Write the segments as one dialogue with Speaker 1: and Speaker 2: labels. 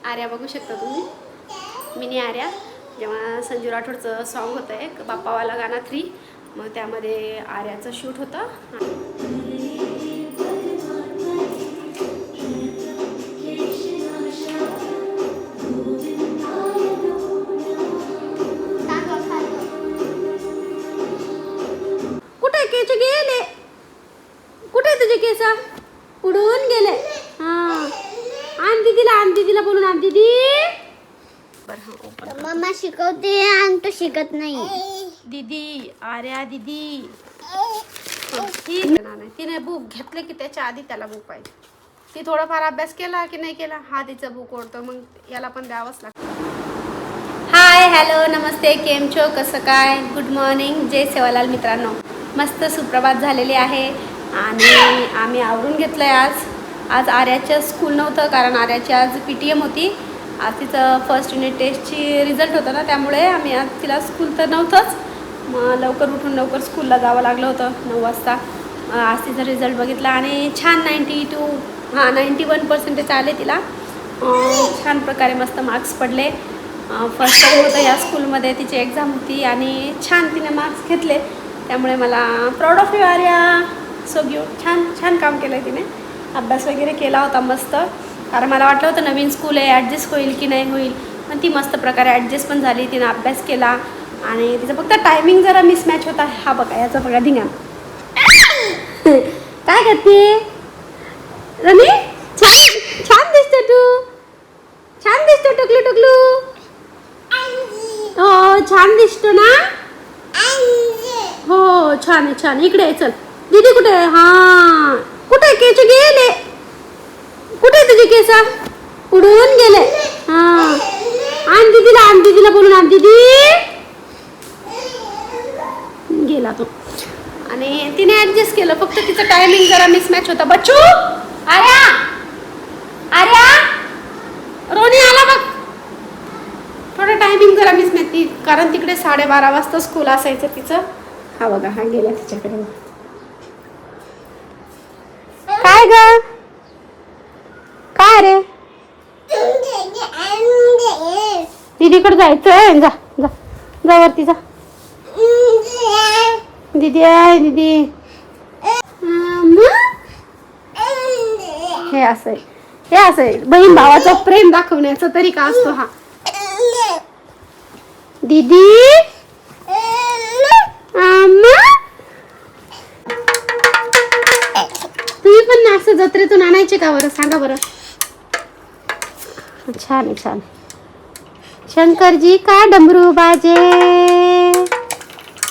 Speaker 1: आर्या बघू शकता तुम्ही, मिनी आर्या. जेव्हा संजू राठोडचं सॉन्ग होतं एक बाप्पावाला गाणा 3, मग त्यामध्ये आर्याचं शूट होतं. कुठे केस गेले? कुठे तुझे केस? उडून गेले. हां, आण दीदीला बोलून आण दीदी.
Speaker 2: मम्मा शिकवते आणि तू शिकत नाही.
Speaker 1: दीदी, आर्या दीदी. तिने बुक घेतले की त्याच्या आधी त्याला बुक पाहिजे. ती थोडाफार अभ्यास केला की नाही केला, हा तिचा बुक ओढतो, मग याला पण द्यावंच लागतं. हाय, हॅलो, नमस्ते, केम छो, कसं काय, गुड मॉर्निंग, जय सेवालाल मित्रांनो. मस्त सुप्रभात झालेली आहे आणि आम्ही आवरून घेतलं आहे. आज आर्याचं स्कूल नव्हतं, कारण आर्याची आज PTM होती. आज तिचं फर्स्ट युनिट टेस्टची रिझल्ट होतं ना, त्यामुळे आम्ही आज तिला स्कूल तर नव्हतंच, मग लवकर उठून लवकर स्कूलला जावं लागलं होतं 9 वाजता. आज तिचा रिझल्ट बघितला आणि छान 91% आले तिला. छान प्रकारे मस्त मार्क्स पडले. फर्स्ट टाईम होतं या स्कूलमध्ये, तिची एक्झाम होती आणि छान तिने मार्क्स घेतले. त्यामुळे मला proud of you Arya, so छान काम केलं आहे तिने. अभ्यास वगैरे केला होता मस्त, कारण मला वाटलं होतं नवीन स्कूल आहे, ॲडजस्ट होईल की नाही होईल, पण ती मस्त प्रकारे ॲडजस्ट पण झाली. तिनं अभ्यास केला आणि तिचं फक्त टायमिंग जरा मिसमॅच होता. हा बघा, याचा बघा धिंगाण. काय करते रनी? छान दिसते तू, छान दिसतो टकलू. हो, छान दिसतो ना. हो, छान आहे, छान. इकडे आहे, चल. दीदी कुठे आहे? हां, कुठे केस गेले? कुठे तुझे केस? उडून गेले. हां, आण दीदीला बोलून आण दीदी. गेला तो. आणि तिने ॲडजस्ट केलं, फक्त तिचं टायमिंग जरा मिसमॅच होता. बच्चू, आर्या रोनी आला बघ. थोडं टायमिंग जरा मिसमॅच, कारण तिकडे 12:30 वाजता स्कूल असायचं तिचं. हा बघा, हा गेला तिच्याकडे. काय ग, काय रे? दीदीकडे जायचंय. जा वरती जा. दीदी आहे, दीदी. हे असं आहे बहीण भावाचा प्रेम दाखवण्याचा तरीका असतो हा. दीदी, तुम्ही पण असं जत्रेतून आणायचे का बरं, सांगा बरं. छान. शंकरजी का डमरू बाजे,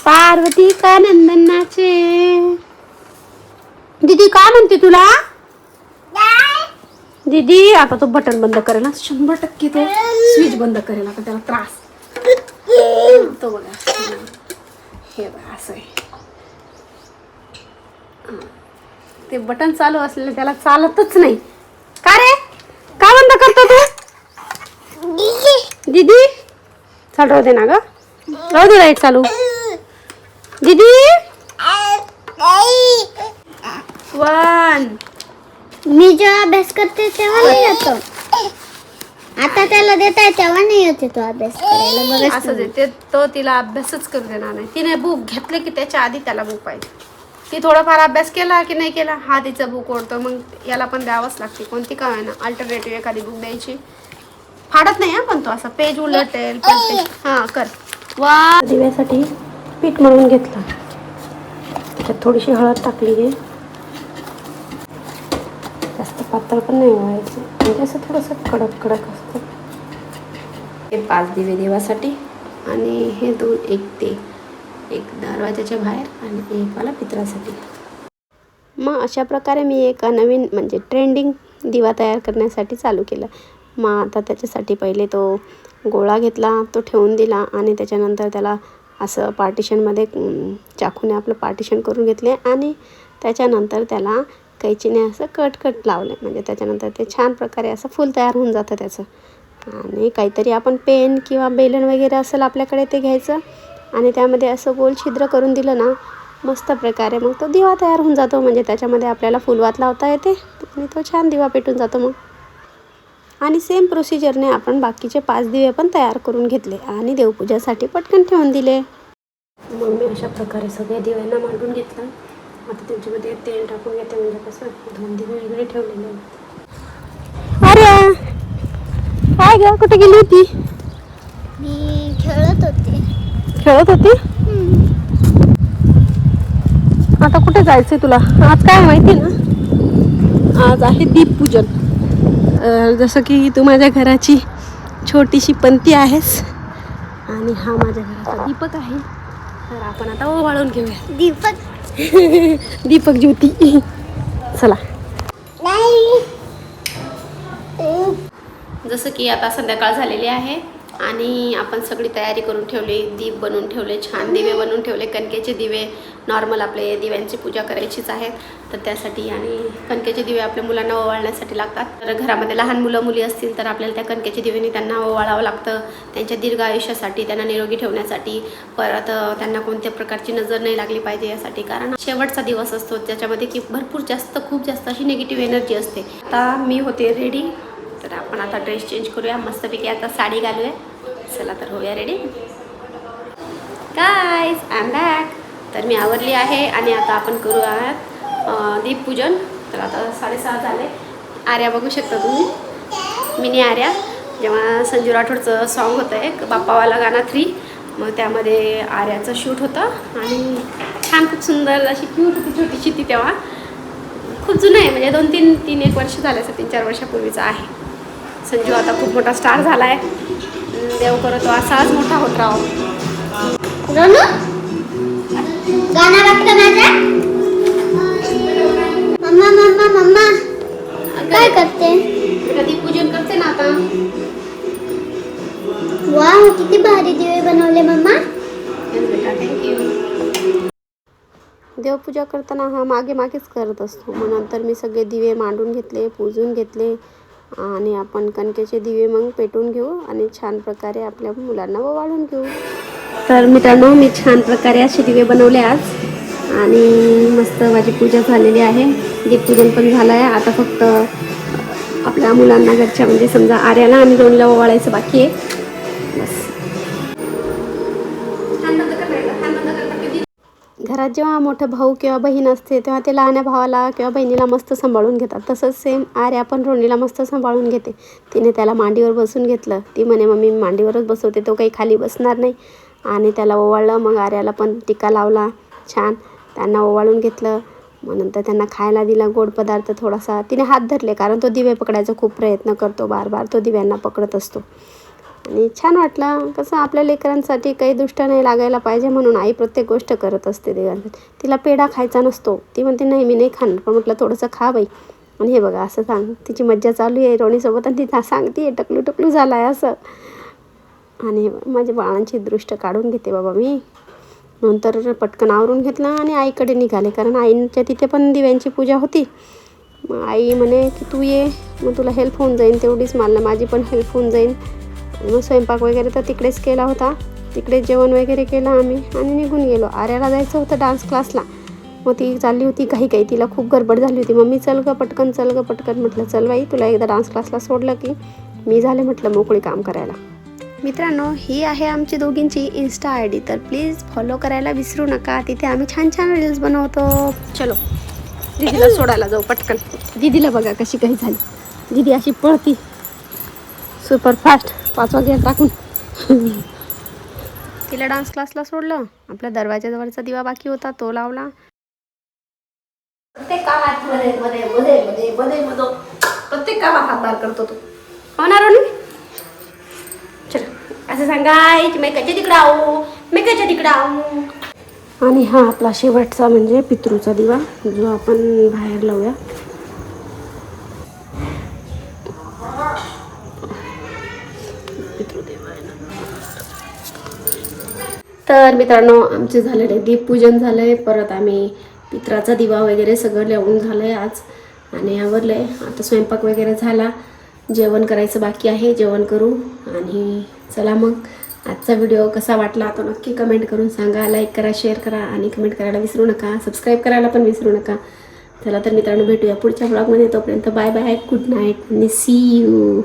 Speaker 1: पार्वती का नंदन नाचे. दीदी काय म्हणते तुला? दीदी आता तो बटन बंद करेल ना, 100% तो स्विच बंद करेल. आता त्याला त्रास तो बघा, हे बघा असं आहे. ते बटन चालू असलेलं त्याला चालतच नाही. का रे, का बंद करतो तू? दीदी चाल, राहू दे ना ग, राहू दे लाईट चालू. दीदी 1.
Speaker 2: मी जेव्हा अभ्यास करते तेव्हा नाही येतो. आता त्याला देताय तेव्हा नाही येते तो अभ्यास करायला. बघा
Speaker 1: असंच आहे, तो तिला अभ्यासच करू देणार नाही. तिने बुक घेतले की त्याच्या आधी त्याला बुक पाहिजे. ती थोडाफार अभ्यास केला की नाही केला, हा तिचा बुक ओढतो, मग याला पण द्यावंच लागते. कोणती का आहे ना, अल्टरनेटिव्ह एखादी बुक द्यायची. फाडत नाही पण तो असं पेज उलटेल. हां कर. वा, दिव्यासाठी पीठ मळून घेतलं, त्याच्यात थोडीशी हळद टाकली आहे. जास्त पातळ पण नाही व्हायचं, म्हणजे असं थोडंसं कडक असतं. हे 5 दिवे देवासाठी आणि हे 2, एक दरवाजाच्या बाहेर आणि एक वाला पितरासाठी. मग अशा प्रकारे मी एक नवीन म्हणजे ट्रेंडिंग दिवा तयार करण्यासाठी चालू केलं. मग आता त्याच्यासाठी पहिले तो गोळा घेतला, तो ठेवून दिला आणि त्याच्यानंतर त्याला असं पार्टिशनमध्ये चाकूने आपलं पार्टिशन करून घेतले आणि त्याच्यानंतर त्याला कैचीने असं कट लावले. म्हणजे त्याच्यानंतर ते छान प्रकारे असं फूल तयार होऊन जातं त्याचं. आणि काहीतरी आपण पेन किंवा बेलन वगैरे असेल आपल्याकडे ते घ्यायचं आणि त्यामध्ये असं गोल छिद्र करून दिलं ना, मस्त प्रकारे मग तो दिवा तयार होऊन जातो. म्हणजे त्याच्यामध्ये आपल्याला फुलवात लावता येते आणि तो छान दिवा पेटून जातो. मग आणि सेम प्रोसिजरने आपण बाकीचे 5 दिवे पण तयार करून घेतले आणि देवपूजासाठी पटकन ठेवून दिले. मग मी अशा प्रकारे सगळ्या दिव्यांना मांडून घेतलं. आता त्यांच्यामध्ये तेल टाकून घेते, म्हणजे कसं 2 दिवे वेगळे ठेवलेले आहेत. अरे काय ग, कुठे गेली होती?
Speaker 2: मी खेळत होते.
Speaker 1: खेळत होती? आता कुठे जायचंय तुला? आज काय माहिती ना, आज आहे दीपपूजन. जसं की तू माझ्या घराची छोटीशी पंती आहेस आणि हा माझ्या घराचा दीपक आहे. तर आपण आता ओवाळून घेऊया दीपक ज्योती. चला. जसं की आता संध्याकाळ झालेली आहे आणि आपण सगळी तयारी करून ठेवली. दीप बनवून ठेवले, छान दिवे बनवून ठेवले. कणकेचे दिवे नॉर्मल आपले दिव्यांची पूजा करायचीच आहेत, तर त्यासाठी. आणि कणकेचे दिवे आपल्या मुलांना ओवाळण्यासाठी लागतात. तर घरामध्ये लहान मुलं मुली असतील तर आपल्याला त्या कणकेचे दिव्याने त्यांना ओवाळावं लागतं, त्यांच्या दीर्घ आयुष्यासाठी, त्यांना निरोगी ठेवण्यासाठी. परत त्यांना कोणत्या प्रकारची नजर नाही लागली पाहिजे यासाठी, कारण शेवटचा दिवस असतो त्याच्यामध्ये की खूप जास्त अशी निगेटिव्ह एनर्जी असते. आता मी होते रेडी, तर आपण आता ड्रेस चेंज करूया. मस्तपैकी आता साडी घालूया. चला तर होऊया ready. Guys, I am back. तर मी आवरली आहे आणि आता आपण करूया दीपपूजन. तर आता 6:30 झाले. आर्या बघू शकता तुम्ही, मिनी आर्या. जेव्हा संजू राठोडचं सॉन्ग होतं एक बाप्पावाला गाणं 3, मग त्यामध्ये आर्याचं शूट होतं आणि छान खूप सुंदर अशी क्यूट होती छोटीशी ती. तेव्हा खूप जुनं आहे, म्हणजे 2-3 वर्ष झाले असं, 3-4 वर्षापूर्वीचं आहे. संजू आता खूप मोठा स्टार झाला आहे. देव करतो असाच मोठा होत राहो.
Speaker 2: गाणं लागतं माझ्या. मम्मा मम्मा मम्मा काय करते?
Speaker 1: दीपपूजन करते ना आता.
Speaker 2: वाव, किती भारी दिवे बनवले मम्मा.
Speaker 1: देवपूजा करताना हा मागेच करत असतो. मग नंतर मी सगळे दिवे मांडून घेतले, पूजून घेतले आणि आपण कणकेचे दिवे मग पेटवून घेऊ आणि छान प्रकारे आपल्या मुलांना ओवाळून घेऊ. तर मित्रांनो, मी छान प्रकारे असे दिवे बनवले आज आणि मस्त माझी पूजा झालेली आहे. दीपपूजन पण झालं आहे. आता फक्त आपल्या मुलांना घरच्या, म्हणजे समजा आर्याला आणि दोनला ओवाळायचं बाकी आहे. बस. घरात जेव्हा मोठं भाऊ किंवा बहीण असते तेव्हा ते लहान्या भावाला किंवा बहिणीला मस्त सांभाळून घेतात. तसंच सेम आर्या पण रोनीला मस्त सांभाळून घेते. तिने त्याला मांडीवर बसून घेतलं. ती म्हणे मम्मी मी मांडीवरच बसवते, तो काही खाली बसणार नाही. आणि त्याला ओवाळलं. मग आर्याला पण टिक्का लावला छान, त्यांना ओवाळून घेतलं. मग नंतर त्यांना खायला दिला गोड पदार्थ थोडासा. तिने हात धरले, कारण तो दिवे पकडायचा खूप प्रयत्न करतो, बार तो दिव्यांना पकडत असतो. आणि छान वाटलं. कसं आपल्या लेकरांसाठी काही दुष्ट नाही लागायला पाहिजे म्हणून आई प्रत्येक गोष्ट करत असते देवांसाठी. तिला पेढा खायचा नसतो, ती म्हणते नाही मी नाही खाणार, पण म्हटलं थोडंसं खा बाई. आणि हे बघा असं सांग, तिची मज्जा चालू आहे रोणीसोबत आणि ती सांगते टकलू झाला आहे असं. आणि माझ्या बाळांची दृष्ट काढून घेते बाबा मी. नंतर पटकन आवरून घेतलं आणि आईकडे निघाले, कारण आईंच्या तिथे पण दिव्यांची पूजा होती. मग आई म्हणे की तू ये, मग तुला हेल्प होऊन जाईल तेवढीच, मला माझी पण हेल्प होऊन जाईल. मग स्वयंपाक वगैरे तर तिकडेच केला होता. तिकडे जेवण वगैरे केलं आम्ही आणि निघून गेलो. आर्याला जायचं होतं डान्स क्लासला. मग ती चालली होती काही तिला खूप गडबड झाली होती. मम्मी चल ग पटकन. म्हटलं चल बाई, तुला एकदा डान्स क्लासला सोडलं की मी झाले म्हटलं मोकळी काम करायला. मित्रांनो, ही आहे आमची दोघींची इन्स्टा ID, तर प्लीज फॉलो करायला विसरू नका. तिथे आम्ही छान रील्स बनवतो. चलो दीदीला सोडायला जाऊ पटकन. दीदीला बघा कशी काही झाली. दीदी अशी पळती सुपर फास्ट 5 गिअर टाकून. तिला डान्स क्लासला सोडलं. आपल्या दरवाजाजवळचा दिवा बाकी होता तो लावला. प्रत्येक कामात प्रत्येक कामात हातभार करतो तो. होणार ना. चल असं सांगायची मी कच्या तिकडं आऊ. आणि हा आपला शेवटचा म्हणजे पितृचा दिवा, जो आपण बाहेर लावूया. तर मित्रांनो, आमचे झालेले दीपपूजन झालं आहे. परत आम्ही पित्राचा दिवा वगैरे सगळं लावून झालं आहे आज आणि आवरलं आहे. आता स्वयंपाक वगैरे झाला, जेवण करायचं बाकी आहे, जेवण करू. आणि चला मग, आजचा व्हिडिओ कसा वाटला तो नक्की कमेंट करून सांगा. लाईक करा, शेअर करा आणि कमेंट करायला विसरू नका. सबस्क्राईब करायला पण विसरू नका. चला तर मित्रांनो भेटूया पुढच्या ब्लॉगमध्ये. तोपर्यंत बाय बाय, गुड नाईट आणि सी यू.